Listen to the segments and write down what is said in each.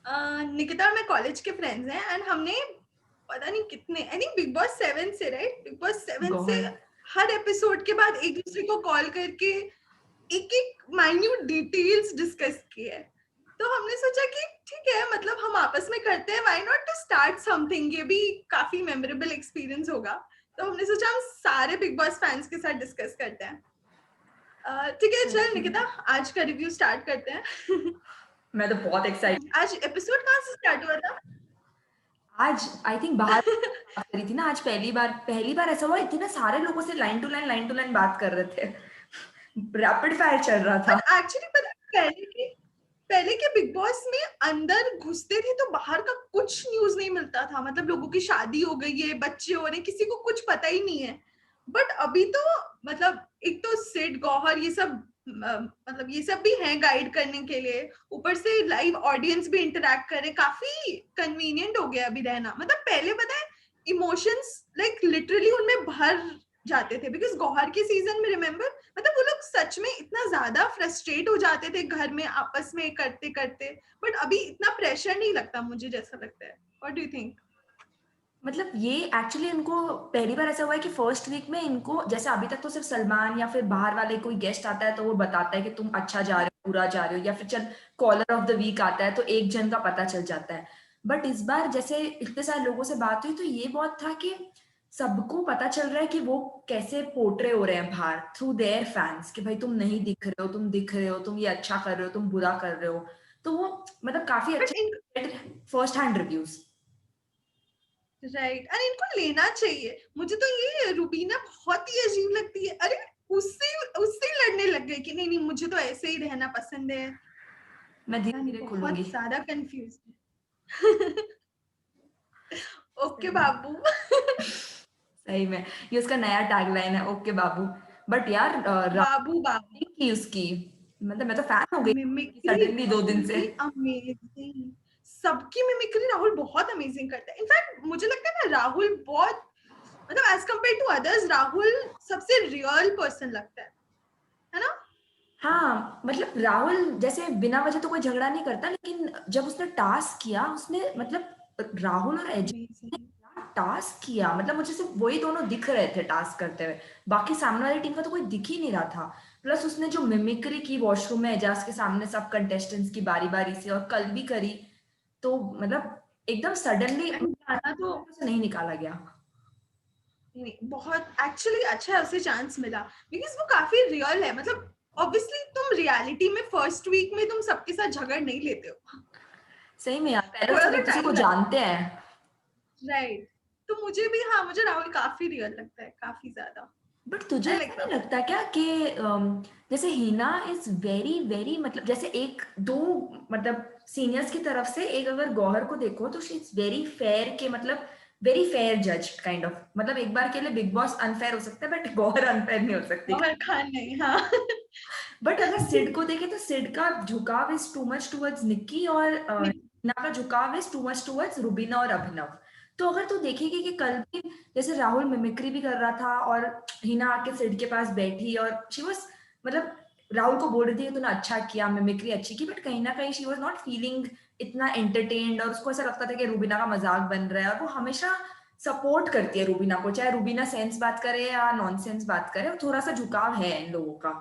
निकिता और मैं कॉलेज के फ्रेंड्स हैं एंड हमने पता नहीं कितने आई थिंक बिग बॉस 7 से राइट बिग बॉस 7 से गॉड हर एपिसोड के बाद एक दूसरे को कॉल करके एक एक माइन्यूट डिटेल्स डिस्कस किए हैं। तो हमने सोचा कि ठीक है मतलब हम आपस में करते हैं why not to start something, ये भी काफी मेमोरेबल एक्सपीरियंस होगा। तो हमने सोचा हम सारे बिग बॉस फैंस के साथ डिस्कस करते हैं। ठीक है चल निकिता आज का रिव्यू स्टार्ट करते हैं। मैं तो बहुत एक्साइटेड। आज एपिसोड कहाँ से स्टार्ट हुआ था? आज आई थिंक बाहर बात करी थी ना, आज पहली बार ऐसा हुआ, इतने सारे लोगों से लाइन टू लाइन बात कर रहे थे। रैपिड फायर चल रहा था। पर एक्चुअली पता है, पहले के बिग बॉस में अंदर घुसते थे तो बाहर का कुछ न्यूज नहीं मिलता था। मतलब लोगों की शादी हो गई है, बच्चे हो रहे, किसी को कुछ पता ही नहीं है। बट अभी तो मतलब एक तो सिड गौहर ये सब मतलब ये सब भी हैं गाइड करने के लिए, ऊपर से लाइव ऑडियंस भी इंटरेक्ट करे, काफी कन्वीनियंट हो गया अभी रहना। मतलब पहले पता है इमोशंस लाइक लिटरली उनमें भर जाते थे बिकॉज गौहर के सीजन में रिमेम्बर मतलब वो लोग सच में इतना ज्यादा फ्रस्ट्रेट हो जाते थे घर में आपस में करते करते। बट अभी इतना प्रेशर नहीं लगता मुझे, जैसा लगता है। What do you think? मतलब ये एक्चुअली इनको पहली बार ऐसा हुआ है कि फर्स्ट वीक में इनको, जैसे अभी तक तो सिर्फ सलमान या फिर बाहर वाले कोई गेस्ट आता है तो वो बताता है कि तुम अच्छा जा रहे हो, बुरा जा रहे हो, या फिर चल कॉलर ऑफ द वीक आता है तो एक जन का पता चल जाता है। बट इस बार जैसे इतने सारे लोगों से बात हुई तो ये बहुत था कि सबको पता चल रहा है कि वो कैसे पोर्ट्रे हो रहे हैं बाहर थ्रू देयर फैंस, कि भाई तुम नहीं दिख रहे हो, तुम दिख रहे हो, तुम ये अच्छा कर रहे हो, तुम बुरा कर रहे हो। तो वो मतलब काफी बट इन अच्छे first hand reviews. Right and इनको लेना चाहिए। मुझे तो ये रूबीना बहुत ही अजीब लगती है। अरे उससे उससे ही लड़ने लग गए कि नहीं नहीं मुझे तो ऐसे ही रहना पसंद है। मैं धीरे पता नहीं धीरे बहुत खुलूंगी। ज्यादा कंफ्यूज है। ओके बाबू। सही में ये उसका नया टैगलाइन है, ओके बाबू। बट यार बाबू बाबू की उसकी, मतलब मैं तो फैन हो गई मिमिक्री सडनली 2 दिन से। पूरी अमेजिंग। सबकी मिमिक्री राहुल बहुत अमेजिंग करता है। इनफैक्ट मुझे लगता है ना राहुल बहुत मतलब as compare to others Rahul सबसे रियल पर्सन लगता है ना? हाँ मतलब राहुल जैसे बिना वजह तो कोई झगड़ा नहीं करता, लेकिन जब उसने टास्क किया उसने मतलब राहुल और एज ने अमेजिंग। क्या टास्क किया, मतलब मुझे सिर्फ वही दोनों दिख रहे थे टास्क करते हुए, बाकी सामने वाली टीम का तो कोई दिख ही नहीं रहा था। प्लस उसने जो मिमिक्री की वॉशरूम में एजाज के सामने सब कंटेस्टेंट्स की बारी बारी से, और कल भी करी, तो मतलब एकदम सडनली एंड गाना तो नहीं निकाला गया। नहीं, बहुत एक्चुअली अच्छा है उसे चांस मिला बिकॉज वो काफी रियल है। मतलब ऑब्वियसली तुम रियलिटी में फर्स्ट वीक में तुम सबके साथ झगड़ नहीं लेते हो। सही में यार, पहले थोड़ा सब सा एक दूसरे को टाइम लगता जानते हैं। है राइट। तो मुझे भी हाँ मुझे राहुल काफी रियल लगता है, काफी ज्यादा। बट तुझे आई ऐसा लाइक नहीं राहुल। लगता क्या कि जैसे हिना इज वेरी वेरी, मतलब जैसे एक दो मतलब सीनियर्स की तरफ से, एक अगर गौहर को देखो तो शी इज वेरी फेयर, के मतलब वेरी फेयर जज काइंड ऑफ, मतलब एक बार के लिए बिग बॉस अनफेयर हो सकता है बट गौहर अनफेयर नहीं हो सकती। गौहर खान नहीं हाँ। बट अगर सिड को देखे तो सिड का झुकाव is too much towards Nikki, और हिना का झुकाव is too much towards Rubina और अभिनव। तो अगर तू देखेगी कि कल भी जैसे राहुल मिमिक्री भी कर रहा था और हिना आके सिड के पास बैठी और शी वाज, मतलब राहुल को बोल रही थी कि तूने अच्छा किया, मिमिक्री अच्छी की, बट कहीं ना कहीं शी वाज नॉट फीलिंग इतना एंटरटेन्ड, और उसको ऐसा लगता था कि रूबीना का मजाक बन रहा है। और वो हमेशा सपोर्ट करती है रूबीना को, चाहे रूबीना सेंस बात करे या नॉनसेंस बात करे, और थोड़ा सा झुकाव है इन लोगों का।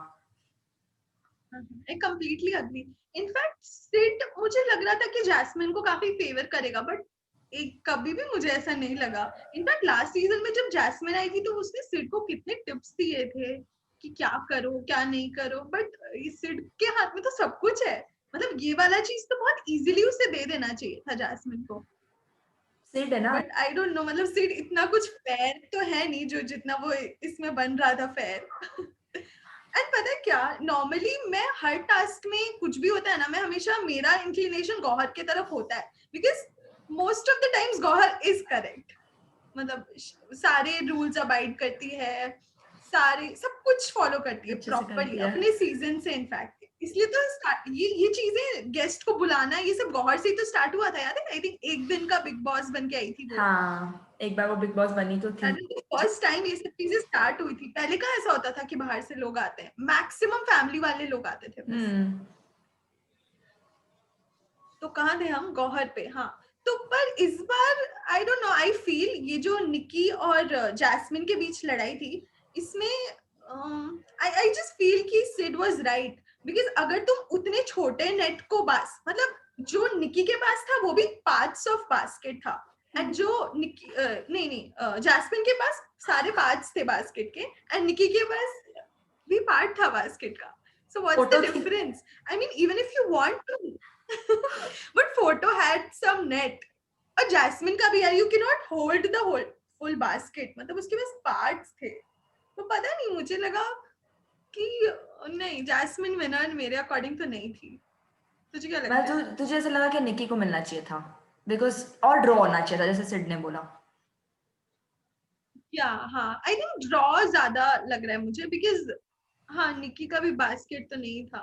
I completely agree. In fact Sid मुझे लग रहा था कि जैस्मिन को काफी फेवर करेगा बट एक कभी भी मुझे ऐसा नहीं लगा। इनफैक्ट लास्ट सीजन में जब जैस्मिन आई थी तो उसने सिड को कितने टिप्स दिए थे कि क्या करो क्या नहीं करो। बट सिड के हाथ में तो सब कुछ है। मतलब ये वाला चीज तो बहुत इजीली उसे दे देना चाहिए था जैस्मिन को। सिड है ना। बट आई डोंट नो मतलब सिड इतना कुछ फेयर तो है नहीं जो जितना वो इसमें बन रहा था फेयर। एंड पता है क्या नॉर्मली मैं हर टास्क में कुछ भी होता है ना मैं हमेशा मेरा इंक्लिनेशन गौहर की तरफ होता है because most of the times Gauahar is correct. मतलब सारे रूल्स अबाइड करती है, सारे सब कुछ फॉलो करती है अच्छे से प्रॉपरली करती है। अपने सीजन से। इनफैक्ट इसलिए तो ये चीजें गेस्ट को बुलाना ये सब गौहर से ही तो स्टार्ट हुआ था। याद है आई थिंक एक दिन का बिग बॉस बन के आई थी वो। हाँ एक बार वो बिग बॉस बनी तो थी। फर्स्ट टाइम ये सब चीजें स्टार्ट हुई थी। पहले कहाँ ऐसा होता था कि बाहर से लोग आते हैं, मैक्सिमम फैमिली वाले लोग आते थे बस। हम्म। तो कहाँ थे हम? गौहर पे, हाँ। तो पर इस बार I don't know, I feel ये जो निकी और जैस्मिन के बीच लड़ाई थी, इसमें आई जस्ट फील कि सिड वाज राइट, बिकॉज अगर तुम उतने छोटे नेट को मतलब जो निकी के पास था वो भी पार्ट्स ऑफ बास्केट था, एंड जो निकी नहीं जैस्मिन के पास सारे पार्ट्स थे बास्केट के, एंड निकी के पास भी पार्ट था बास्केट का. So what's the फोटो थी। difference? I mean, even if you want to, but photo had some net. और जैस्मिन का भी यार, you cannot hold the whole full basket. मतलब उसके पास parts थे. तो पता नहीं, मुझे लगा कि नहीं, जैस्मिन विनर मेरे अकॉर्डिंग तो नहीं थी. तुझे क्या लगता है? तुझे ऐसा लगा कि निकी को मिलना चाहिए था बिकॉज, और ड्रॉ होना चाहिए था जैसे सिड ने बोला। या हाँ, आई थिंक ड्रॉ ज्यादा लग रहा है मुझे, बिकॉज हाँ, निकी का भी बास्केट तो नहीं था,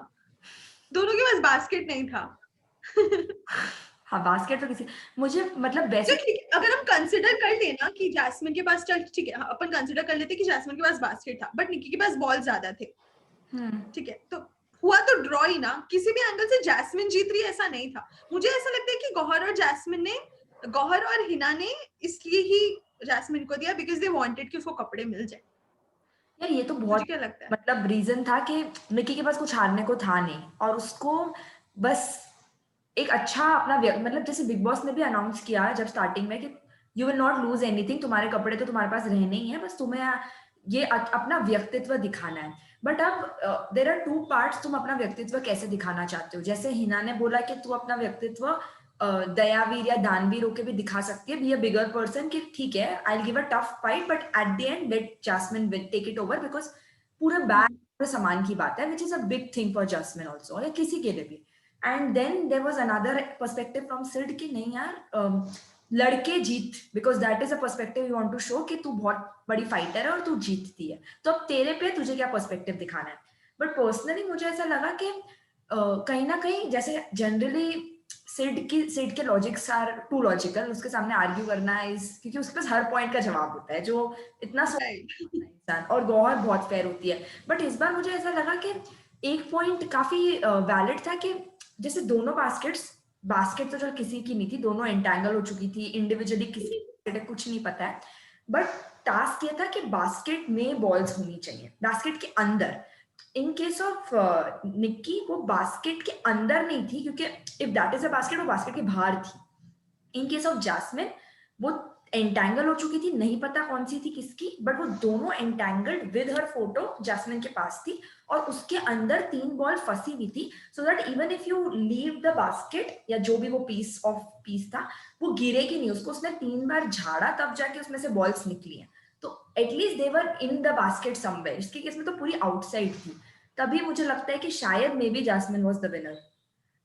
दोनों के पास बास्केट नहीं था. हाँ बास्केट तो किसी, मुझे मतलब वैसे ठीक है, अगर हम कंसिडर कर लेना कि जैस्मिन के पास, चल ठीक है, अपन कंसिडर कर लेते कि जैस्मिन के पास बास्केट था बट निकी के पास बॉल ज्यादा थे, ठीक है, तो हुआ तो ड्रॉ ही ना. किसी भी एंगल से जैस्मिन जीत रही ऐसा नहीं था. मुझे ऐसा लगता है कि गौहर और हिना ने इसलिए ही जैस्मिन को दिया बिकॉज दे वांटेड कि उसको कपड़े मिल जाए. यार ये तो तुझे बहुत क्या लगता है? मतलब रीजन था कि निकी के पास कुछ हारने को था नहीं और उसको बस एक अच्छा अपना मतलब जैसे बिग बॉस ने भी अनाउंस किया जब स्टार्टिंग में कि you will not lose anything, तुम्हारे कपड़े तो तुम्हारे पास रहने ही है, बस तुम्हें ये अपना व्यक्तित्व दिखाना है। बट अब देर आर टू पार्ट्स, तुम अपना व्यक्तित्व कैसे दिखाना चाहते हो। जैसे हिना ने बोला कि तू अपना व्यक्तित्व दयावीर या दानवीर होके भी दिखा सकती है, बी अ बिगर पर्सन, कि ठीक है I give a tough fight but at the end let Jasmin take it over, because पूरे बैग पूरे सामान की बात है, which is a big thing for Jasmin also, या किसी के लिए भी। And then there was another perspective from Sid कि नहीं यार लड़के जीत, because that is a perspective you want to show कि तू बहुत बड़ी फाइटर है और तू जीतती है, तो अब तेरे पे तुझे क्या पर्सपेक्टिव दिखाना है। बट पर्सनली मुझे ऐसा लगा कि कहीं ना कहीं जैसे जनरली सिड के लॉजिक्स आर टू लॉजिकल, उसके सामने आर्ग्यू करना इज, क्योंकि उसके पास हर पॉइंट का जवाब होता है जो इतना इंसान, और गौहर बहुत फेयर होती है। बट इस बार मुझे ऐसा लगा कि एक पॉइंट काफी वैलिड था कि जैसे दोनों बास्केट तो चल किसी की नहीं थी, दोनों एंटैंगल हो चुकी थी इंडिविजुअली, किसी कुछ नहीं पता है, बट टास्क ये था कि बास्केट में बॉल्स होनी चाहिए, बास्केट के अंदर। इन केस ऑफ निक्की वो बास्केट के अंदर नहीं थी, क्योंकि if that is a basket, वो बास्केट के बाहर थी। इन केस ऑफ जैस्मिन वो एंटैंगल हो चुकी थी, नहीं पता कौन सी थी किसकी, बट वो दोनों entangled with her photo Jasmin के पास थी, और उसके अंदर 3 बॉल फंसी हुई थी, so that even if you leave the basket या जो भी वो पीस था, वो गिरेगी नहीं, उसको उसने 3 बार झाड़ा तब जाके उसमें से बॉल्स निकली हैं, तो at least they were in the basket somewhere. इसके केस में तो पूरी आउटसाइड थी, तभी मुझे लगता है कि शायद maybe Jasmin was the winner.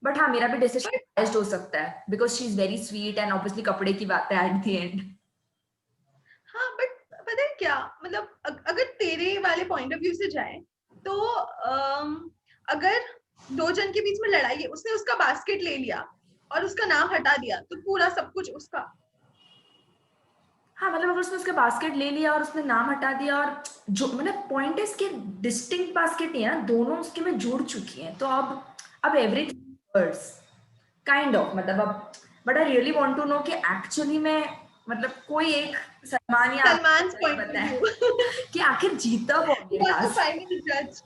But हाँ, मेरा भी डिसीजन बायस्ड हो सकता है because she is very sweet and obviously कपड़े की बात है एट द एंड। हाँ, बट पता है क्या, मतलब अगर तेरे वाले पॉइंट ऑफ व्यू से जाए तो अगर 2 जन के बीच में लड़ाई है, उसने उसका बास्केट ले लिया और उसका नाम हटा दिया तो पूरा सब कुछ उसका. हाँ मतलब अगर उसने उसका बास्केट ले लिया और उसने नाम हटा दिया, और जो मतलब पॉइंट है इसके डिस्टिंक्ट बास्केट नहीं है ना, दोनों उसके में जुड़ चुकी हैं, तो अब एवरीथिंग काइंड ऑफ मतलब अब, but I really want to know कि एक्चुअली में मतलब कोई एक सलमान या सलमान पॉइंट ऑफ पता है व्यू. कि आखिर जीता कौन He ये was the task. final judge.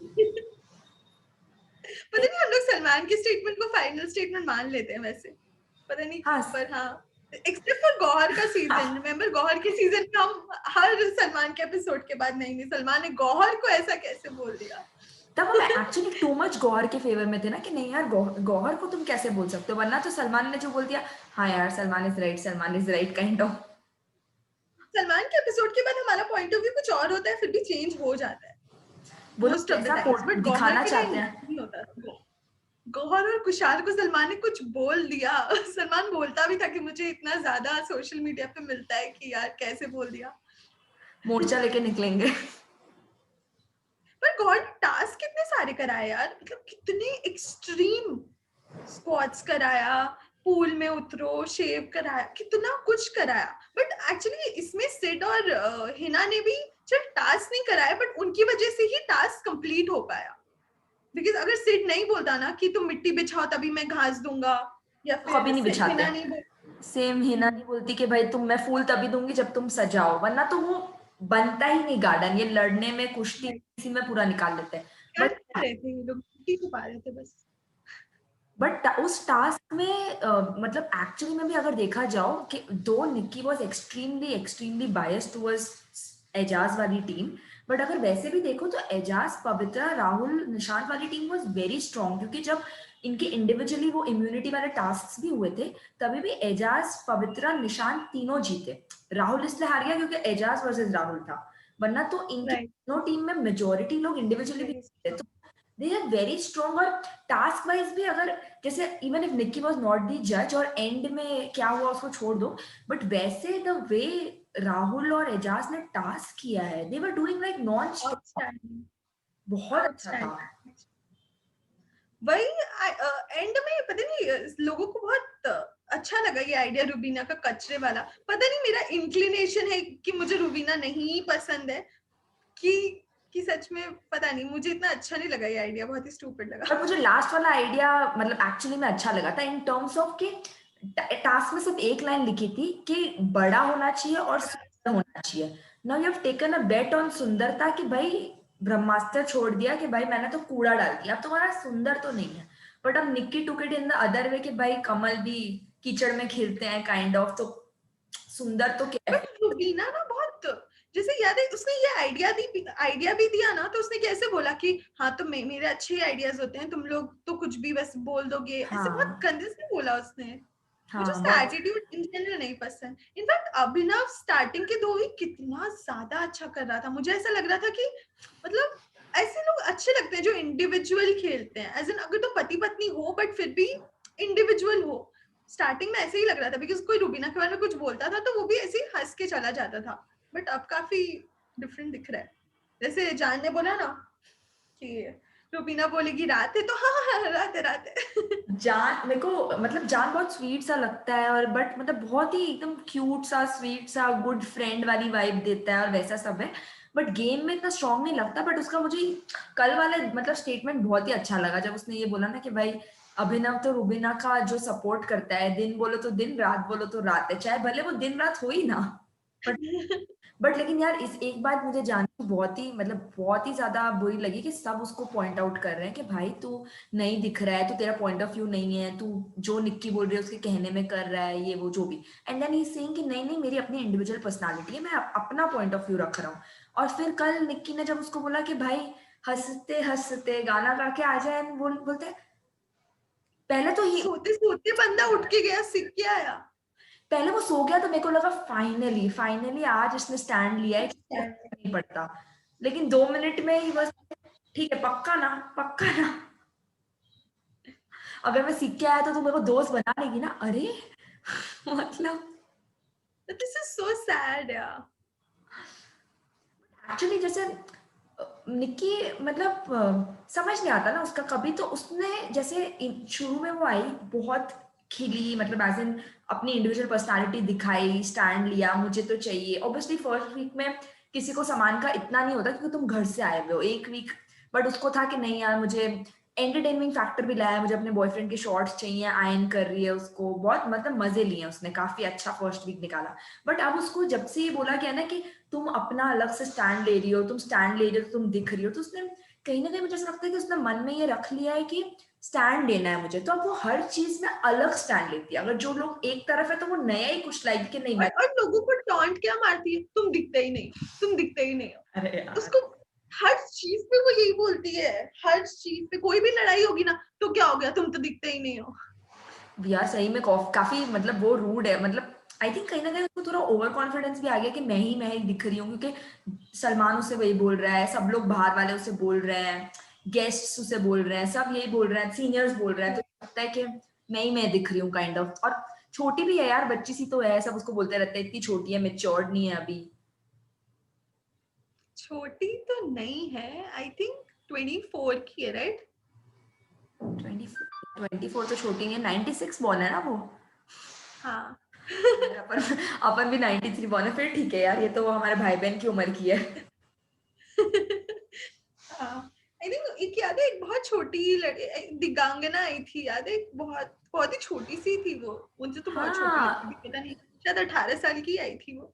पता नहीं हम लोग सलमान के स्टेटमेंट को फाइनल स्टेटमेंट मान लेते हैं वैसे, पता नहीं हाँ क्यों, पर हाँ, एक्सेप्ट फॉर गौहर का सीजन. रिमेम्बर गौहर के सीजन में हम हर सलमान के एपिसोड के बाद नहीं सलमान ने गौहर को ऐसा कैसे बोल दिया. तब हम एक्चुअली टू मच गौहर के फेवर में थे ना कि नहीं यार गौहर को तुम कैसे बोल सकते हो, वरना तो सलमान ने जो बोल दिया, हाँ यार Salman is right kind of. Salman के एपिसोड के बाद हमारा पॉइंट ऑफ व्यू कुछ और होता है, फिर भी चेंज हो जाता है वो लोग मोस्ट ऑफ द कैसा टाइम्स, बट गौहर दिखाना के चाहते टाइम हैं। नहीं होता. गौहर और कुशाल को सलमान ने कुछ बोल दिया. सलमान बोलता भी था कि मुझे इतना ज्यादा सोशल मीडिया पे मिलता है कि यार कैसे बोल दिया. मोर्चा लेके निकलेंगे। पर गॉड टास्क कितने सारे कराए यार, मतलब कितने एक्सट्रीम स्क्वाट्स कराया, पूल में उतरो, शेव कराया, कितना कुछ कराया. बट एक्चुअली इसमें सिड और हिना ने भी चल टास्क नहीं कराया, बट उनकी वजह से ही टास्क कंप्लीट हो पाया. बिकॉज अगर सिड नहीं बोलता ना कि तुम मिट्टी बिछाओ तभी मैं घास दूंगा, या तो कभी फिर नहीं बिछाते। हिना नहीं बोल। सेम हिना नहीं बोलती कि भाई तुम, मैं फूल तभी दूंगी जब तुम सजाओ, वरना तो वो बनता ही नहीं गार्डन। ये लड़ने में, कुश्ती इसी में पूरा निकाल लेते हैं। कर बट क्या रहे थे ये लोग, छुट्टी छुपा रहे थे बस। उस टास्क में मतलब एक्चुअली में भी अगर देखा जाओ कि दो Nikki was extremely extremely biased towards Eijaz वाली टीम, बट अगर वैसे भी देखो तो एजाज, पवित्रा, राहुल, निशांत वाली टीम वॉज वेरी स्ट्रॉन्ग, क्योंकि जब इनके इंडिविजुअली वो इम्यूनिटी वाले टास्क भी हुए थे, तभी भी एजाज, पवित्रा, निशांत तीनों जीते। राहुल इसलिए हार गया क्योंकि एजाज वर्सेस राहुल था, वरना तो इनकी राइट। दोनों टीम में मेजोरिटी लोग इंडिविजुअली भी जीते। तो दे आर वेरी स्ट्रॉन्ग। और टास्क वाइज भी अगर, जैसे even if Nikki was not the जज और एंड में क्या हुआ उसको छोड़ दो, बट वैसे द वे राहुल और एजाज ने टास्क किया है, they were doing like non stop, outstanding. बहुत अच्छा था। आउटस्टैंडिंग। वही एंड में पता नहीं लोगों को बहुत अच्छा लगा ये आइडिया रूबीना का कचरे वाला। पता नहीं मेरा इंक्लिनेशन है कि मुझे रूबीना नहीं पसंद है, कि सच में पता नहीं, मुझे इतना अच्छा नहीं लगा ये आइडिया, बहुत ही स्टूपिड लगा। पर मुझे लास्ट वाला आइडिया मतलब एक्चुअली में अच्छा लगा था, इन टर्म्स ऑफ कि टास्क में सिर्फ एक लाइन लिखी थी कि बड़ा होना चाहिए और सुंदर होना चाहिए। Now you have taken a bet on सुंदरता कि भाई ब्रह्मास्त्र छोड़ दिया कि भाई मैंने तो कूड़ा डाल दिया, अब तुम्हारा सुंदर तो नहीं है। बट अब Nikki took it in the other way कि भाई कमल भी कीचड़ में खिलते हैं काइंड ऑफ, तो सुंदर तो क्या बट है। रूबीना ना बहुत, जैसे याद है उसने ये आइडिया भी दिया ना, तो उसने कैसे बोला कि हाँ तो मेरे अच्छे आइडियाज होते हैं, तुम लोग तो कुछ भी बस बोल दोगे, ऐसे बहुत हाँ गंदे से बोला उसने। मुझे हाँ उसका बहुत। एटीट्यूड इन जनरल नहीं पसंद। इनफैक्ट अभिनव स्टार्टिंग के 2 वीक कितना ज्यादा अच्छा कर रहा था, मुझे ऐसा लग रहा था कि मतलब ऐसे लोग अच्छे लगते हैं जो इंडिविजुअल खेलते हैं, एज इन अगर तो पति पत्नी हो बट फिर भी इंडिविजुअल हो। स्टार्टिंग में ऐसे ही लग रहा था, बिकॉज कोई रूबीना के बारे में कुछ बोलता था तो वो भी ऐसे ही हंस के चला जाता था। बट अब काफी डिफरेंट दिख रहा है। जैसे जान ने बोला ना कि रूबीना बोलेगी रात है, तो हाँ हाँ हाँ, रात है रात है। जान मेरे को मतलब जान बहुत स्वीट सा लगता है, और बट मतलब बहुत ही एकदम क्यूट सा, स्वीट सा, गुड फ्रेंड वाली वाइब देता है और वैसा सब है। बट गेम में इतना स्ट्रांग नहीं लगता। बट उसका मुझे कल वाला मतलब स्टेटमेंट बहुत ही अच्छा लगा जब उसने ये बोला ना कि भाई अभिनव तो रुबीना का जो सपोर्ट करता है, दिन बोलो तो दिन, रात बोलो तो रात है, चाहे भले वो दिन रात हो ही ना। बट लेकिन यार इस एक बात मुझे जानकर बहुत ही मतलब बहुत ही ज्यादा बुरी लगी कि सब उसको पॉइंट आउट कर रहे हैं कि भाई तू नहीं दिख रहा है, तू, तेरा पॉइंट ऑफ व्यू नहीं है, तू जो निक्की बोल रही है उसके कहने में कर रहा है, ये वो जो भी। एंड देन ही सेइंग कि नहीं नहीं मेरी अपनी इंडिविजुअल पर्सनालिटी है, मैं अपना पॉइंट ऑफ व्यू रख रहा हूँ। और फिर कल निक्की ने जब उसको बोला कि भाई हंसते हंसते गाना गा के आ जाए, बोलते पहले तो ही, सोते सोते बंदा उठ के गया, सीख के आया। पहले वो सो गया तो मेरे को लगा फाइनली फाइनली आज इसने स्टैंड लिया है कि इसको फर्क नहीं पड़ता। लेकिन 2 मिनट में ही बस, ठीक है पक्का ना, पक्का ना, अगर मैं सीख के आया तो तू मेरे को दोस्त बना लेगी ना। अरे मतलब दिस इज सो सैड यार। एक्चुअली जैसे निक्की मतलब समझ नहीं आता ना उसका कभी। तो उसने जैसे शुरू में वो आई बहुत खिली, मतलब एज इन अपनी इंडिविजुअल पर्सनालिटी दिखाई, स्टैंड लिया, मुझे तो चाहिए। ऑब्वियसली फर्स्ट वीक में किसी को सामान का इतना नहीं होता क्योंकि तुम घर से आए हुए हो एक वीक। बट उसको था कि नहीं यार मुझे एंटरटेनमेंट फैक्टर भी लाया, मुझे अपने बॉयफ्रेंड के शॉर्ट्स चाहिए, आयन कर रही है उसको, बहुत मतलब मजे लिए उसने, काफी अच्छा फर्स्ट वीक निकाला। बट अब उसको जब से ये बोला गया ना कि तुम अपना अलग से स्टैंड ले रही हो, तुम स्टैंड ले रही हो, तुम दिख रही हो, तो उसने कहीं ना कहीं मुझे ऐसा लगता है कि उसने मन में ये रख लिया है कि स्टैंड लेना है मुझे। तो अब वो हर चीज में अलग स्टैंड लेती है। अगर जो लोग एक तरफ है तो वो नया ही कुछ लाएगी कि नहीं मैं, और लोगों को टॉन्ट क्या मारती है, तुम दिखते ही नहीं, तुम दिखते ही नहीं हो। अरे यार उसको हर चीज पे वो यही बोलती है। हर चीज पे कोई भी लड़ाई होगी ना, तो क्या हो गया, तुम तो दिखते ही नहीं हो। यार सही में काफी मतलब वो रूड है। मतलब आई थिंक कहीं ना कहीं उसको थोड़ा ओवर कॉन्फिडेंस भी आ गया कि मैं ही दिख रही हूँ, क्योंकि सलमान उसे वही बोल रहा है, सब लोग बाहर वाले उसे बोल रहे हैं, गेस्ट्स उसे बोल रहे हैं, सब यही बोल रहे हैं, सीनियर्स बोल रहे हैं, तो लगता है कि मैं दिख रही हूँ काइंड ऑफ। और छोटी भी है यार, बच्ची सी तो है, सब उसको बोलते रहते हैं इतनी छोटी है, मेच्योर्ड नहीं है अभी। छोटी तो नहीं है, आई थिंक 24 की है, राइट? 24 तो छोटी नहीं है, 96 बॉर्न है ना वो। हाँ। यार अपन अपन भी 93 बॉर्न है, फिर ठीक है यार, ये तो हमारे भाई बहन की उम्र की है। हाँ। आई थिंक एक याद है, एक बहुत छोटी दिगांगना आई थी, याद है, एक बहुत बहुत ही छोटी सी थी वो, मुझे तो बहुत छोटी लगती थी, हाँ पता नहीं शायद 18 साल की आई थी वो,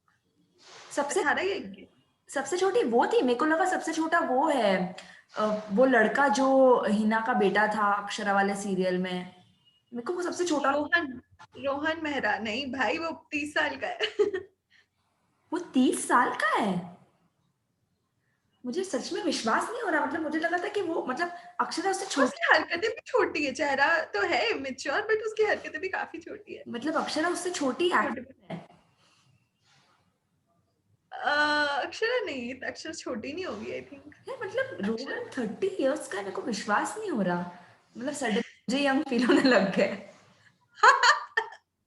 सबसे 18 या 21। सबसे छोटी वो थी, मेरे को लगा सबसे छोटा वो है वो लड़का जो हिना का बेटा था अक्षरा वाले सीरियल में, मेरे को वो सबसे छोटा। रोहन, रोहन मेहरा, नहीं भाई वो 30 साल का है। वो 30 साल का है, मुझे सच में विश्वास नहीं हो रहा, मतलब मुझे लगा था कि वो मतलब अक्षरा उससे छोटी, उसकी हरकतें भी छोटी है, चेहरा तो है मेच्योर बट उसकी हरकतें भी काफी छोटी है। मतलब अक्षरा उससे छोटी छोटे एक्ट्रेस है। अक्षरा नहीं, अक्षरा छोटी नहीं होगी आई थिंक। यार मतलब अक्षरा रोहन 30 इयर्स का है, मेरे को विश्वास नहीं हो रहा, मतलब सडन मुझे यंग फील होने लग गए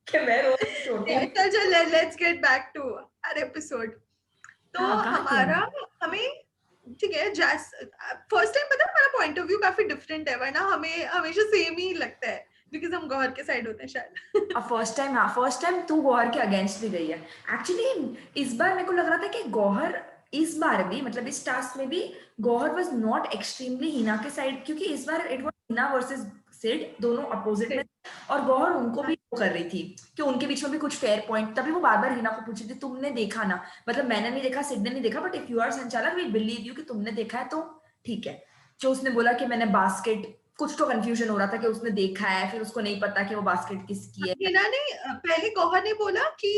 कि मैं रोहन से छोटी हूँ। चल चल, let's get back to our episode. तो हाँ कहाँ थे हमारा, हम? हमें ठीक है, जैस फर्स्ट टाइम पता है हमारा पॉइंट ऑफ व्यू काफी डिफरेंट है, वरना हमें हमेशा सेम ही लगता है बिकॉज हम गौहर के साइड होते हैं शायद। अब फर्स्ट टाइम, हाँ फर्स्ट टाइम तू गौहर के अगेंस्ट भी गई है। एक्चुअली इस बार मेरे को लग रहा था कि गौहर इस बार भी मतलब इस टास्क में भी Gauahar was not extremely Hina के साइड, क्योंकि इस बार it was Hina versus Sid, दोनों अपोजिट में, और गौहर उनको भी वो कर रही थी कि उनके बीच में भी कुछ फेयर पॉइंट, तभी वो बार बार हिना को पूछ रही थी तुमने देखा ना, मतलब मैंने नहीं देखा, सिड ने नहीं देखा, बट इफ यू आर संचालक वी बिलीव यू कि तुमने देखा है तो ठीक है। जो उसने बोला कि मैंने बास्केट, कुछ तो कंफ्यूजन हो रहा था कि उसने देखा है फिर उसको नहीं पता कि वो बास्केट किसकी है। हिना ने पहले गौहर ने बोला कि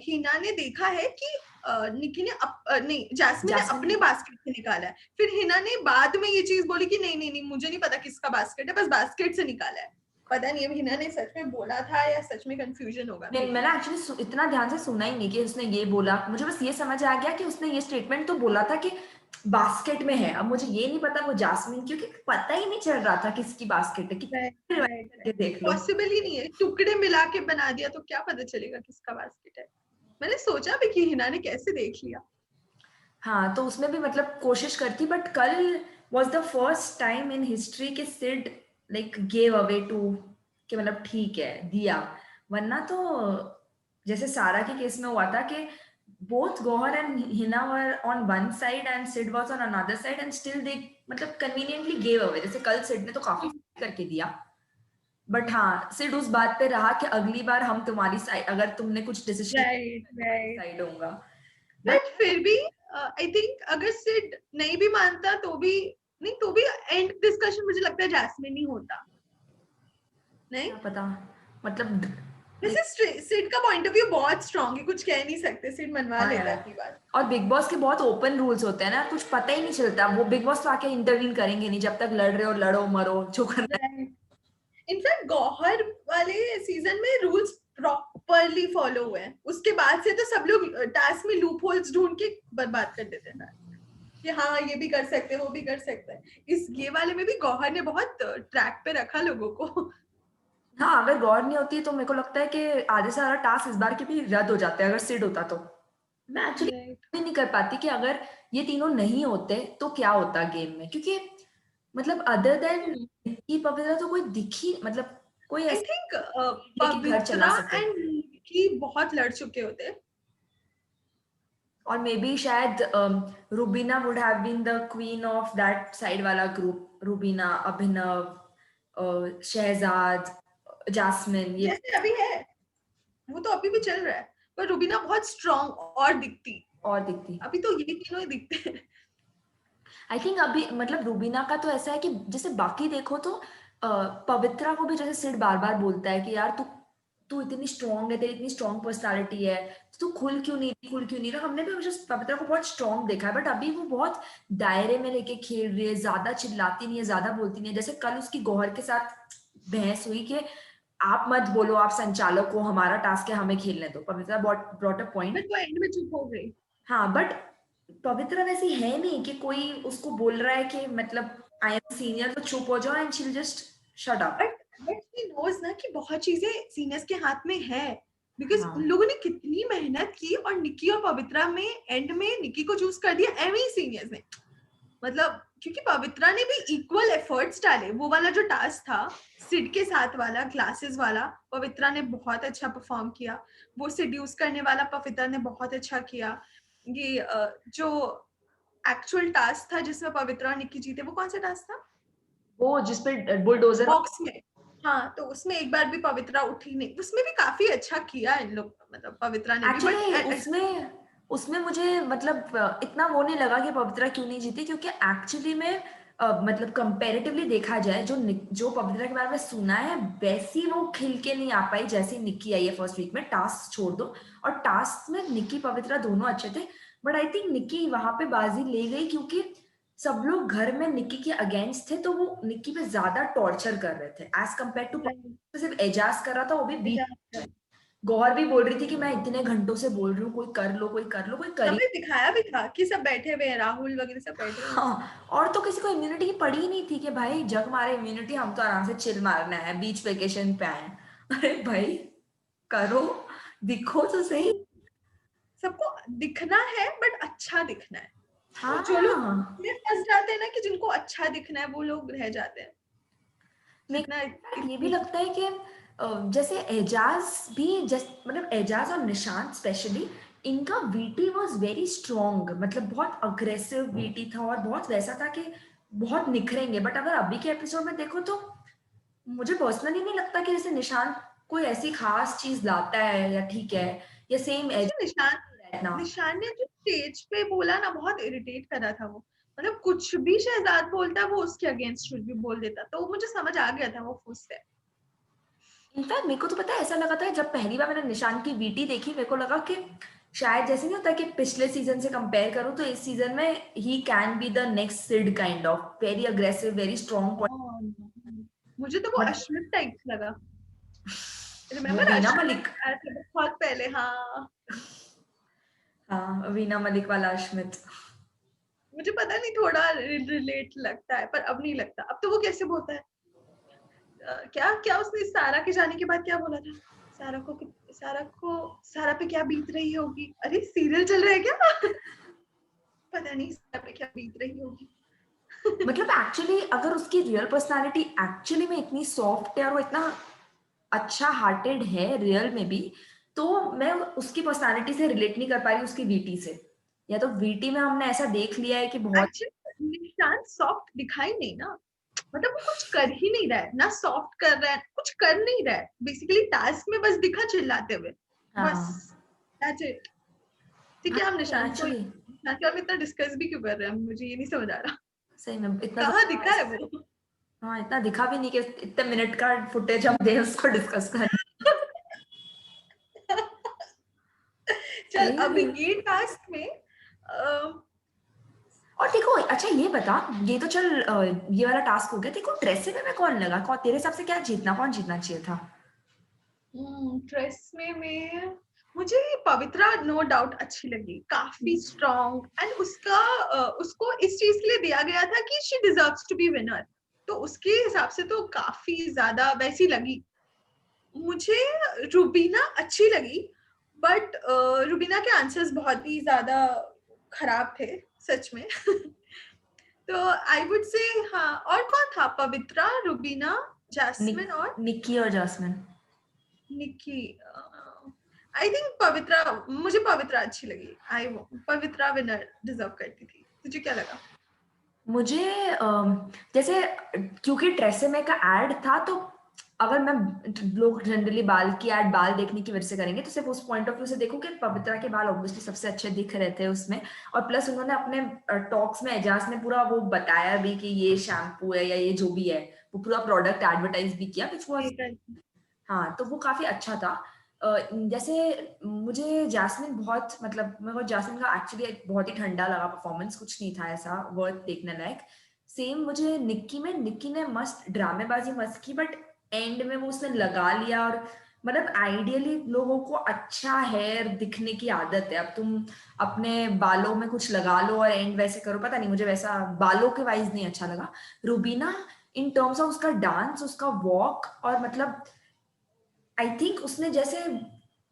हिना ने देखा है कि निकी ने नहीं, जैस्मिन ने जैस्मिन अपने बास्केट से निकाला है। फिर हिना ने बाद में ये चीज बोली कि नहीं नहीं नहीं, मुझे नहीं पता किसका बास्केट है, बस बास्केट से निकाला है। पता नहीं अब हिना ने सच में बोला था या सच में कंफ्यूजन होगा मे मैंने बी। एक्चुअली इतना ध्यान से सुना ही नहीं कि उसने ये बोला, मुझे बस ये समझ आ गया कि उसने ये स्टेटमेंट तो बोला था कि बास्केट में है, अब मुझे ये नहीं पता वो जास्मिन, क्योंकि पता ही नहीं चल रहा था किसकी बास्केट है कि राइट राइट करके राइट, देख लो। पॉसिबल ही नहीं है, टुकड़े मिला के बना दिया तो क्या पता चलेगा किसका बास्केट है। मैंने सोचा भी कि हिना ने कैसे देख लिया। हाँ तो उसमें भी मतलब कोशिश करती, बट कल was the first time in history के Sid like gave away to, कि मतलब ठीक है दिया, वरना तो जैसे सारा के केस में हुआ था कि both Gauahar and Hina were on one side and Sid was on another side and still they मतलब कन्वीनियंटली गेव अवे, जैसे कल सिड ने तो काफी करके दिया, बट हाँ सिड उस बात पे रहा कि अगली बार हम तुम्हारी साइड, अगर तुमने कुछ डिसीजन राइट राइट, साइड होऊंगा। बट बट फिर भी आई थिंक अगर सिड नहीं भी मानता तो भी, नहीं तो भी एंड डिस्कशन मुझे लगता है जैस्मिन ही होता। नहीं, क्या पता, मतलब वैसे सिड का पॉइंट ऑफ व्यू बहुत स्ट्रांग है, कुछ कह नहीं सकते, सिड मनवा हाँ लेता है यार, अपनी बात। और बिग बॉस के बहुत ओपन रूल्स होते हैं ना, कुछ पता ही नहीं चलता, वो बिग बॉस तो आके इंटरवीन करेंगे नहीं, जब तक लड़ रहे हो लड़ो मरो जो करना है। राइट, इनफैक्ट गौहर वाले सीजन में रूल्स प्रॉपरली फॉलो हुए हैं, उसके बाद से तो सब लोग टास्क में लूप होल्स ढूंढ के बर्बाद कर देते हैं कि हाँ ये भी कर सकते हैं वो भी कर सकते हैं। इस ये वाले में भी गौहर ने बहुत ट्रैक पे रखा लोगों को। हाँ अगर गौर नहीं होती तो मेरे को लगता है कि आधे से सारा टास्क इस बार के भी रद्द हो जाते हैं, अगर सिड होता तो। मैं एक्चुअली राइट, भी नहीं कर पाती कि अगर ये तीनों नहीं होते तो क्या होता गेम में, क्योंकि मतलब अदर देन निक्की पवित्रा तो कोई दिखी, मतलब कोई आई ऐसा थिंक लेके घर चला पवित्रा सके, एंड निकी बहुत लड़ चुके होते। और मे बी शायद Rubina would have been the queen of that side वाला ग्रुप, रुबीना, अभिनव, शहजाद, जास्मिन, ये जैसे अभी है, वो तो अभी भी चल रहा है, पर रुबीना बहुत स्ट्रांग और दिखती। और दिखती। अभी तो ये तीनों ही दिखते हैं। आई थिंक अभी मतलब रूबीना का तो ऐसा है कि जैसे बाकी देखो तो पवित्रा को भी जैसे सिड बार बार बोलता है कि यार तू तू इतनी स्ट्रांग है, तेरी इतनी स्ट्रांग पर्सनालिटी है, तो तू खुल क्यों नहीं रहा, हमने भी हमेशा पवित्रा को बहुत स्ट्रांग देखा है, बट अभी वो बहुत दायरे में लेके खेल रही है, ज्यादा चिल्लाती नहीं है, ज्यादा बोलती नहीं है, जैसे कल उसकी गौहर के साथ बहस हुई कि आप मत बोलो, आप संचालक हो, हमारा टास्क है, हमें खेलने दो, पवित्रा ब्रॉट अ पॉइंट। बट वो एंड में चुप हो गई। हाँ बट पवित्रा वैसी है नहीं कि कोई उसको बोल रहा है कि मतलब आई एम सीनियर तो चुप हो जाओ and she will just shut up. But she knows ना कि बहुत चीजें सीनियर्स के हाथ में है, बिकॉज उन हाँ लोगों ने कितनी मेहनत की और निकी और पवित्रा में एंड में निकी को चूज कर दिया एम सीनियर्स ने। मतलब क्योंकि पवित्रा ने भी इक्वल एफर्ट्स डाले, वो वाला जो टास्क था सिड के साथ वाला क्लासेस वाला, पवित्रा ने बहुत अच्छा परफॉर्म किया। वो सिड्यूस करने वाला पवित्रा ने बहुत अच्छा किया। ये जो एक्चुअल टास्क था जिसमें पवित्रा और निकी जीते, वो कौन सा टास्क था? वो जिसपे बुलडोजर, बॉक्स में, हाँ, तो उसमें एक बार भी पवित्रा उठी नहीं, उसमें भी काफी अच्छा किया इन लोग, मतलब पवित्रा ने भी, एक्चुअली बट उसमें उसमें मुझे मतलब इतना वो नहीं लगा कि पवित्रा क्यों नहीं जीती, क्योंकि एक्चुअली में मतलब कंपैरेटिवली देखा जाए, जो पवित्रा के बारे में सुना है वैसी वो खिल के नहीं आ पाई जैसे निक्की आई है फर्स्ट वीक में। टास्क छोड़ दो, और टास्क में निक्की पवित्रा दोनों अच्छे थे, बट आई थिंक निक्की वहां पे बाजी ले गई क्योंकि सब लोग घर में निक्की के अगेंस्ट थे, तो वो निक्की पे ज्यादा टॉर्चर कर रहे थे एज कम्पेयर टू सिर्फ एजाज कर रहा था, वो भी बीच। गौहर भी बोल रही थी कि मैं इतने घंटों से बोल रही हूँ, कोई कर लो कोई कर लो, कोई कर ही। हमें दिखाया भी था कि सब बैठे हुए हैं, राहुल वगैरह सब बैठे हुए हैं। हाँ, और तो किसी को इम्यूनिटी की पड़ी ही नहीं थी कि भाई जग मारे इम्यूनिटी, हम तो आराम से चिल मारना है, बीच वेकेशन पे आए हैं। अरे भाई करो, दिखो तो सही। सबको दिखना है, बट अच्छा दिखना है। तो जो लोग हाँ, इसमें फंस जाते हैं ना कि जिनको अच्छा दिखना है, वो लोग रह जाते हैं। मेरे जितना को ये भी इतनी लगता है कि जैसे एजाज भी, मतलब एजाज और निशांत स्पेशली, इनका वीटी वॉज वेरी स्ट्रॉन्ग, मतलब बहुत अग्रेसिव वीटी था और बहुत वैसा था कि बहुत निखरेंगे। बट अगर अभी के एपिसोड में देखो तो मुझे पर्सनली नहीं लगता कि जैसे निशांत कोई ऐसी खास चीज लाता है, या ठीक है, या सेम एज मुझे निशान रहना। निशान ने जो स्टेज पे बोला ना, बहुत इरिटेट कर रहा था वो। मतलब कुछ भी शहजाद बोलता, वो उसके अगेंस्ट कुछ भी बोल देता, तो मुझे समझ आ गया था वो फुस है। इनफैक्ट मेरे को तो पता है ऐसा लगा था जब पहली बार मैंने निशान की वीटी देखी, मेरे को लगा कि शायद जैसे नहीं होता कि पिछले सीजन से कंपेयर करूं तो इस सीजन में he can be the next Sid, kind of very aggressive very strong. मुझे तो वो बट अश्मित टाइप लगा। वो रिमेम्बर वीना अश्मित मलिक, आया था बहुत पहले, हाँ। हाँ वीना मलिक वाला अश्मित। मुझे पता नहीं, थोड़ा रिलेट लगता है, पर अब नहीं लगता। अब तो वो कैसे बोलता है, क्या क्या उसने सारा के जाने के बाद क्या बोला था? सारा पे क्या बीत रही होगी? अरे सीरियल चल रहा है क्या? पता नहीं सारा पे क्या बीत रही होगी। मतलब एक्चुअली अगर उसकी रियल पर्सनालिटी एक्चुअली में इतनी सॉफ्ट है और वो इतना अच्छा हार्टेड है रियल में भी, तो मैं उसकी पर्सनालिटी से रिलेट नहीं कर पा रही उसकी वीटी से। या तो वीटी में हमने ऐसा देख लिया है कि बहुत। एक्चुअली निशान सॉफ्ट दिखाई नहीं ना, मतलब वो कुछ कर ही नहीं रहा है ना, सॉफ्ट कर रहा है, कुछ कर नहीं रहा है। बेसिकली टास्क में बस दिखा चिल्लाते हुए, बस। हाँ, दैट्स इट। ठीक हाँ है, हम निशान को एक्चुअली निशान के बारे में इतना डिस्कस भी क्यों कर रहे हैं, मुझे ये नहीं समझ आ रहा। सही में इतना कहाँ ज्यादा। दिखा है वो? हाँ, इतना दिखा भी नहीं कि इतने मिनट का फुटेज हम दे उसको डिस्कस करें। चल, सही अभी में। ये टास्क में और देखो अच्छा ये बता, ये तो चल ये वाला टास्क हो गया, देखो ड्रेस में कौन लगा, कौन तेरे हिसाब से क्या जीतना, कौन जीतना चाहिए था? ड्रेस में मुझे पवित्रा नो डाउट अच्छी लगी, काफी स्ट्रॉन्ग, एंड उसको इस चीज के लिए दिया गया था कि she deserves to be winner. तो उसके हिसाब से तो काफी ज्यादा वैसी लगी मुझे। रुबीना अच्छी लगी, बट रुबीना के आंसर्स बहुत ही ज्यादा खराब थे, सच में। तो आई वुड से, हाँ, और कौन था? पवित्रा, रुबीना, निक, जैस्मिन और निक्की और जासमिन। निक्की। आई थिंक पवित्रा, मुझे पवित्रा अच्छी लगी। पवित्रा विनर डिजर्व करती थी। तुझे क्या लगा? मुझे जैसे क्योंकि ट्रेसेमे का एड था, तो अगर मैं, लोग जनरली बाल की एड बाल देखने की वजह से करेंगे, तो सिर्फ उस पॉइंट ऑफ व्यू से देखो कि पवित्रा के बाल ऑब्वियसली सबसे अच्छे दिख रहे थे उसमें। और प्लस उन्होंने अपने टॉक्स में एजाज ने पूरा वो बताया भी कि ये शैम्पू है या ये जो भी है, वो पूरा प्रोडक्ट एडवर्टाइज भी किया, विच वाज, हाँ, तो वो काफी अच्छा था। जैसे मुझे जैस्मिन बहुत, मतलब मेरे को जैस्मिन का एक्चुअली बहुत ही ठंडा लगा परफॉर्मेंस, कुछ नहीं था ऐसा वर्थ देखने लायक। सेम मुझे निक्की ने मस्त ड्रामेबाजी मस्त की, बट एंड में वो उसने लगा लिया। और मतलब आइडियली लोगों को अच्छा हेयर दिखने की आदत है, अब तुम अपने बालों में कुछ लगा लो और एंड वैसे करो, पता नहीं मुझे वैसा बालों के वाइज नहीं अच्छा लगा। रूबीना इन टर्म्स ऑफ उसका डांस, उसका वॉक, और मतलब आई थिंक उसने जैसे उसका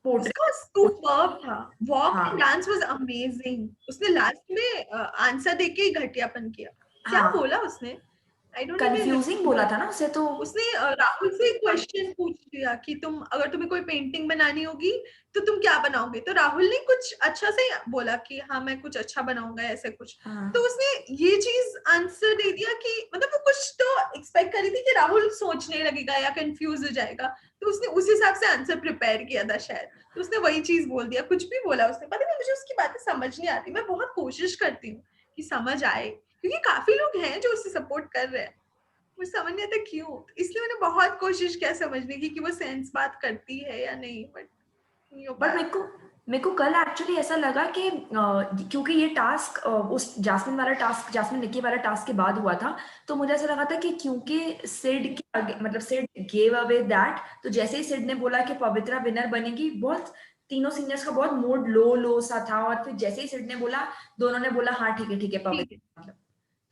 पोर्ट्रेट। सुपर्ब था। वॉक एंड हाँ, डांस वाज अमेजिंग। उसने लास्ट में आंसर देके ही घटियापन किया। क्या हाँ, बोला उसने? आई डोंट इवन कंफ्यूजिंग बोला था ना उसे तो। उसने राहुल से क्वेश्चन पूछ लिया कि तुम अगर तुम्हें कोई पेंटिंग बनानी होगी तो तुम क्या बनाओगे, तो राहुल ने कुछ अच्छा से बोला कि हाँ मैं कुछ अच्छा बनाऊंगा ऐसे कुछ। हाँ तो उसने ये चीज आंसर दे दिया कि मतलब वो कुछ तो एक्सपेक्ट करी थी कि राहुल सोचने लगेगा या कंफ्यूज हो जाएगा, तो उसने उस हिसाब से आंसर प्रिपेयर किया था शायद, तो उसने वही चीज बोल दिया, कुछ भी बोला उसने, पता नहीं मुझे उसकी बातें समझ नहीं आती, मैं बहुत कोशिश करती हूँ कि समझ आए क्योंकि काफी लोग हैं जो उसे सपोर्ट कर रहे हैं, मुझे समझ नहीं आता क्यों, इसलिए मैंने बहुत कोशिश किया समझने की कि वो सेंस बात करती है या नहीं, बट नहीं हो बट पाया। मेरे को कल एक्चुअली ऐसा लगा कि क्योंकि ये टास्क उस जास्मिन वाला टास्क, जास्मिन निक्की वाला टास्क के बाद हुआ था, तो मुझे ऐसा लगा था कि क्योंकि सिड के मतलब सिड गेव अवे दैट, तो जैसे ही सिड ने बोला कि पवित्रा विनर बनेगी, बहुत तीनों सीनियर्स का बहुत मूड लो लो सा था, और फिर जैसे ही सिड ने बोला, दोनों ने बोला हाँ ठीक है ठीक है, पवित्रा, मतलब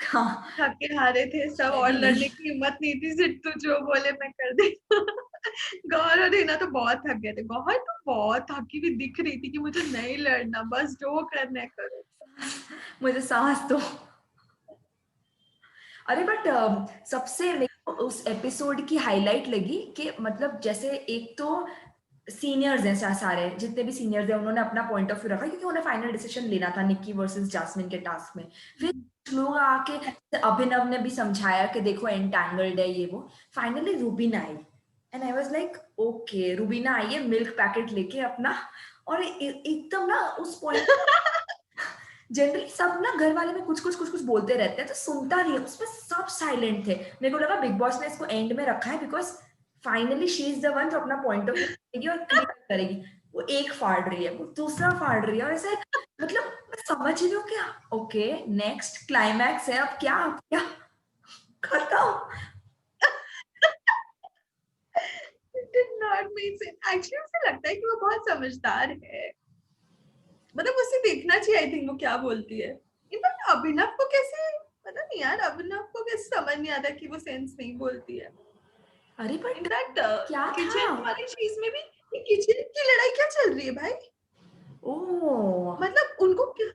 हाँ। थके हारे थे सब और Genuinely। लड़ने की हिम्मत नहीं थी, सिर्फ तू जो बोले मैं कर दे। गौर और रीना तो बहुत थक गए थे, गौर तो बहुत थकी हुई दिख रही थी कि मुझे नहीं लड़ना, बस जो करना है करो। मुझे सांस दो। अरे बट सबसे मेरे को उस एपिसोड की हाईलाइट लगी कि मतलब जैसे एक तो सीनियर्स हैं सारे, जितने भी सीनियर्स हैं उन्होंने अपना पॉइंट ऑफ व्यू रखा, क्योंकि उन्हें फाइनल डिसीजन लेना था निक्की वर्सेस जास्मिन के टास्क में। फिर कुछ लोग आके, अभिनव ने भी समझाया कि देखो एंटैंगल्ड है ये वो, फाइनली रूबीना आई, and I was like okay, Rubina आई है मिल्क पैकेट लेके अपना, और एकदम ना उस पॉइंट, जनरली सब ना घर वाले में कुछ कुछ बोलते रहते हैं, तो सुनता नहीं है, उसमें सब साइलेंट थे। मेरे को लगा बिग बॉस ने इसको एंड में रखा है because finally she is the one जो अपना पॉइंट ऑफ व्यू करेगी और क्लियर करेगी। वो एक फाड़ रही है, वो दूसरा फाड़ रही है, और ऐसे मतलब मैं समझ रही हूँ क्या, ओके नेक्स्ट क्लाइमैक्स है, अब क्या खत्म। It did not make sense. Actually मुझे लगता है कि वो बहुत समझदार है, मतलब उसे देखना चाहिए, आई थिंक वो क्या बोलती है। इनफैक्ट अभिनव को कैसे, पता नहीं यार, अभिनव को कैसे समझ नहीं आता कि वो सेंस नहीं बोलती है। अरे बट इनफैक्ट क्या था। किचन वाली चीज में भी, ये किचन की लड़ाई क्या चल रही है भाई, ओ मतलब उनको क्या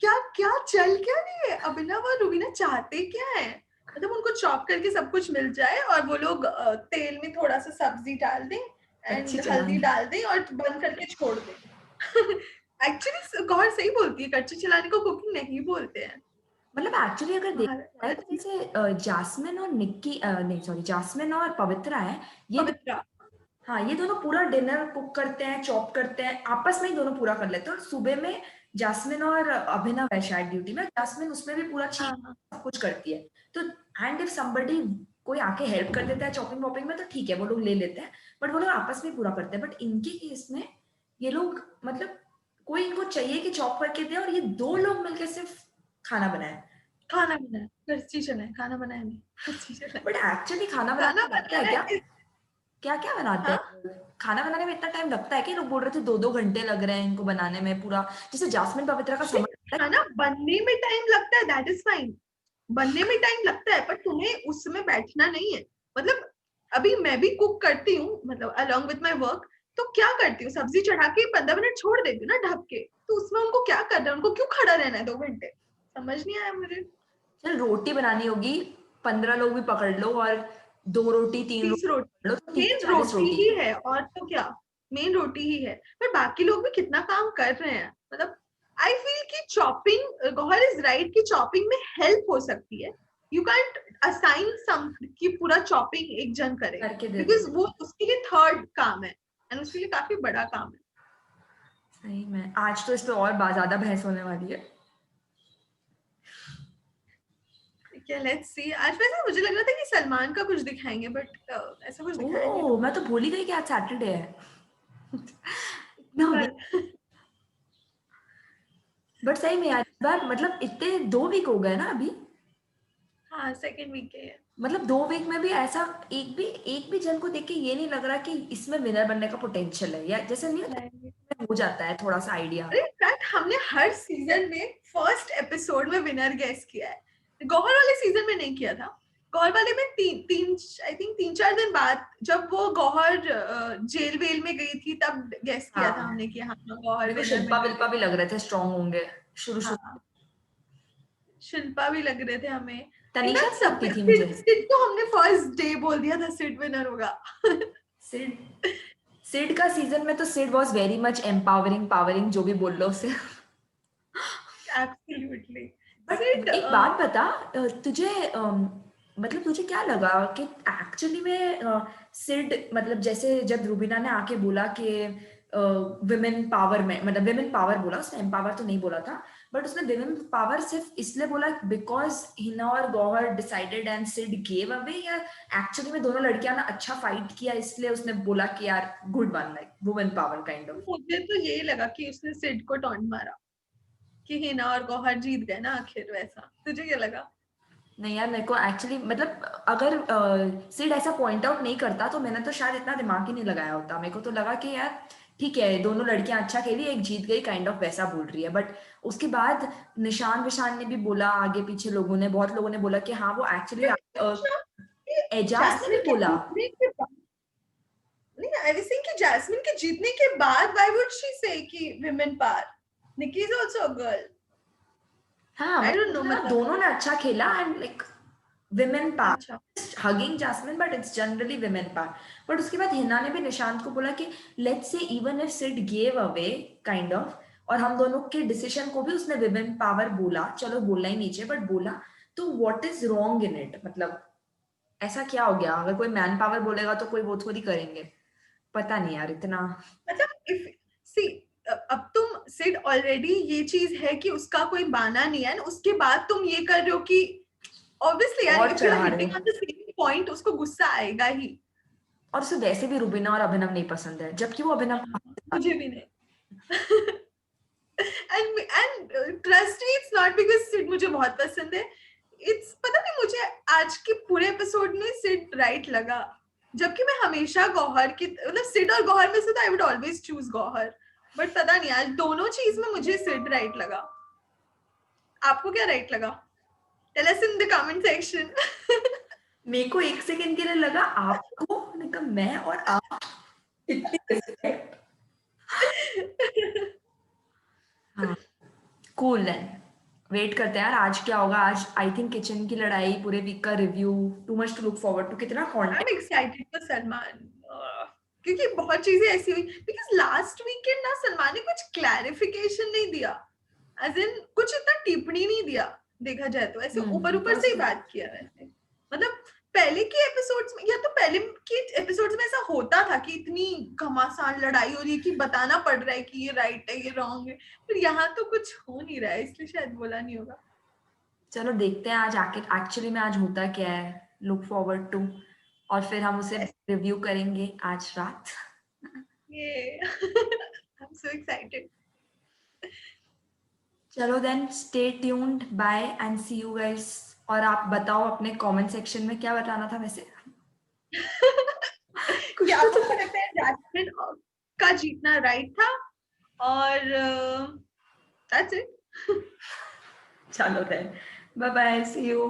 क्या क्या चल क्या रही है, अभिनव और रुबीना चाहते क्या है, मतलब उनको चॉप करके सब कुछ मिल जाए और वो लोग तेल में थोड़ा सा सब्जी डाल दें कच्ची एंड हल्दी चलानी। डाल दें और बंद करके छोड़ दें। एक्चुअली गौर सही बोलती है, कच्चे चलाने को कुकिंग नहीं बोलते हैं। मतलब एक्चुअली अगर देखा जाए महाराज तो जैसे जास्मिन और निक्की नहीं सॉरी, जास्मिन और पवित्रा है, ये पवित्रा, हाँ ये दोनों पूरा डिनर कुक करते हैं, चॉप करते हैं, आपस में ही दोनों पूरा कर लेते हैं, और सुबह में जास्मिन और अभिनव है शायद ड्यूटी में, जास्मिन उसमें भी पूरा चीज हाँ हाँ सब कुछ करती है। तो एंड इफ समबडी कोई आके हेल्प कर देता है चॉपिंग वॉपिंग में तो ठीक है, वो लोग ले लेते हैं, बट वो लोग आपस में पूरा करते हैं। बट इनके केस में ये लोग मतलब कोई इनको चाहिए कि चॉप करके दे, और ये दो लोग मिलकर सिर्फ खाना बनाए। खाना बनाया, कच्ची चलाए, खाना बनाया नहीं, कच्ची चलाए, बट एक्चुअली खाना खाना बनाने में लगता है बनाना क्या, है। क्या क्या बनाते हाँ, हैं खाना बनाने में इतना टाइम लगता है कि लोग बोल रहे थे 2-2 घंटे लग रहे हैं इनको बनाने में पूरा, जैसे जास्मिन पवित्रा का नहीं, समय लगता खाना बनने में टाइम लगता है, दैट इज फाइन, बनने में टाइम लगता है, पर तुम्हें उसमें बैठना नहीं है। मतलब अभी मैं भी कुक करती हूँ, मतलब अलोंग विथ माई वर्क, तो क्या करती हूँ, सब्जी चढ़ा के 15 मिनट छोड़ देती हूँ ना ढक के, तो उसमें उनको क्या करना है, उनको क्यों खड़ा रहना है 2 घंटे, समझ नहीं आया मुझे। है। चल रोटी बनानी होगी, 15 लोग भी पकड़ लो, और 2 रोटी 3 रोटी 30 रोटी, पकड़ लो, तो तीस मेन चालीस रोटी रोटी ही है और तो क्या, मेन रोटी ही है, पर बाकी लोग भी कितना काम कर रहे हैं, मतलब आई फील कि चॉपिंग, गौहर इज राइट कि चॉपिंग में हेल्प हो सकती है, यू कैंट असाइन सम कि पूरा चॉपिंग एक जन करे, करके दे दो। बिकॉज वो उसके लिए थर्ड काम है एंड उसके लिए काफी बड़ा काम है। सही में आज तो इस पे और ज्यादा बहस होने वाली है। ठीक है, लेट्स सी, आज वैसे मुझे लग रहा था कि सलमान का कुछ दिखाएंगे, बट ऐसा कुछ दिखाया नहीं ओह लोगों मैं ने। तो भूल ही गई कि आज सैटरडे है। इतना हो गया। कल। बट सही में यार इस बार मतलब इतने 2 वीक हो गए ना अभी, हाँ, सेकेंड वीक के है। मतलब 2 वीक में भी ऐसा एक भी जन को देख के ये नहीं लग रहा कि इसमें विनर बनने का पोटेंशियल है, या जैसे नहीं होता, नहीं, हो जाता है थोड़ा सा आइडिया। अरे इनफैक्ट हमने हर सीजन में फर्स्ट एपिसोड में विनर गेस किया है, गौहर वाले सीजन में नहीं किया था। गौहर वाले में तीन तीन आई थिंक 3-4 दिन बाद जब वो गौहर जेल वेल में गई थी तब गेस किया था हाँ हमने कि हाँ गौहर मेरे को विनर शिल्पा विनर विल्पा भी देगी। लग रहे थे स्ट्रांग होंगे शुरू शुरू। हाँ, शिल्पा भी लग रहे थे हमें, तनीषा इनफैक्ट भी लगती थी मुझे। सिड को हमने फर्स्ट डे बोल दिया था सिड विनर होगा। सिड सिड का सीजन में तो Sid was very much empowering powering, जो भी बोल लो उसे। एब्सोल्युटली। बट सिड एक बात बता, तुझे मतलब तुझे क्या लगा कि एक्चुअली में सिड, मतलब जैसे जब रूबीना ने आके बोला कि विमेन पावर में, मतलब विमेन पावर बोला उसने, एम्पावर तो नहीं बोला था, बट उसने विमेन पावर सिर्फ इसलिए बोला बिकॉज हिना और Gauahar decided and Sid gave away, या एक्चुअली में दोनों लड़कियां ना अच्छा फाइट किया इसलिए उसने बोला कि यार good one, like women power kind of. मुझे तो यही लगा कि उसने सिड को टॉन्ट मारा कि हिना और गौहर जीत गए ना आखिर, वैसा। तुझे क्या लगा? नहीं यार, मेरे को एक्चुअली मतलब अगर सिड ऐसा पॉइंट आउट नहीं करता तो मैंने तो शायद इतना दिमाग ही नहीं लगाया होता। मेरे को तो लगा कि यार ठीक है, दोनों लड़कियां अच्छा खेली, एक जीत गई काइंड ऑफ वैसा बोल रही है। बट उसके बाद निशान विशान ने भी बोला, आगे पीछे लोगों ने, बहुत लोगों ने बोला कि हाँ वो एक्चुअली, अच्छा, कि एजाज ने जैस्मिन भी के बोला। जीतने के बाद, नहीं, आई वाज सेइंग कि जैस्मिन के जीतने के बाद व्हाई वुड शी से कि women power, Nikki is also a girl. हाँ आई डोंट नो, मतलब मतलब। दोनों ने अच्छा खेला एंड लाइक विमेन अच्छा। Power, hugging Jasmin, but it's generally women power. But उसके बाद हिना ने भी निशांत को बोला कि let's say even if Sid gave away kind of, और हम दोनों के डिसीजन को भी उसने विमेन पावर बोला, चलो बोलना ही नीचे बट बोला, तो what is wrong in it, मतलब ऐसा क्या हो गया? अगर कोई मैन पावर बोलेगा तो कोई वो थोड़ी करेंगे। पता नहीं यार इतना। मतलब इफ सी, अब तुम सिड ऑलरेडी, ये चीज है कि उसका कोई बाना नहीं है, उसके बाद तुम ये कर रहे हो कि ऑब्वियसली यार, और इफ यू आर चढ़ा रहे हिटिंग हो। ऑन द सेम पॉइंट, उसको गुस्सा आएगा ही। और उसे वैसे भी रुबीना और अभिनव नहीं पसंद है, जबकि वो अभिनव को हाँ, पसंद मुझे भी नहीं। And trust me, it's not because Sid मुझे बहुत पसंद है। इट्स, पता नहीं, मुझे आज के पूरे एपिसोड में सिड राइट लगा, जबकि मैं हमेशा गौहर की, मतलब सिड और गौहर में से तो I would always choose Gauahar, but पता नहीं आज दोनों चीज में मुझे सिड राइट लगा। आपको क्या राइट लगा? Tell us in the comment section. मेरे को एक सेकंड के लिए लगा आपको, मैंने कहा मैं और आप, इतनी रिस्पेक्ट। हाँ, कूल देन। वेट करते हैं यार आज क्या होगा। आज आई थिंक किचन की लड़ाई, पूरे वीक का review, too much to look forward to, कितना I am content. Excited for Salman, क्योंकि बहुत चीजें ऐसी हुई, बिकॉज लास्ट वीकेंड ना सलमान ने कुछ क्लैरिफिकेशन नहीं दिया, एज इन कुछ इतना टिप्पणी नहीं दिया, देखा जाए तो ऐसे ऊपर ऊपर से ही बात किया वैसे। मतलब पहले के एपिसोड्स में, या तो पहले के एपिसोड्स में ऐसा होता था कि इतनी घमासान लड़ाई हो रही है कि बताना पड़ रहा है कि ये राइट है ये रॉन्ग है, पर यहाँ तो कुछ हो नहीं रहा है, इसलिए शायद बोला नहीं होगा। चलो देखते हैं आज आके एक्चुअली में आज होता क्या है, लुक फॉरवर्ड टू, और फिर हम उसे Yes, रिव्यू करेंगे आज रात। ये I'm so excited. चलो then, stay tuned, bye and see you guys. और आप बताओ अपने कमेंट सेक्शन में क्या बताना था वैसे। कि कुछ आपको तो क्या लगता है जैस्मिन का जीतना राइट था, और दैट्स इट। चलो then, bye bye, see you.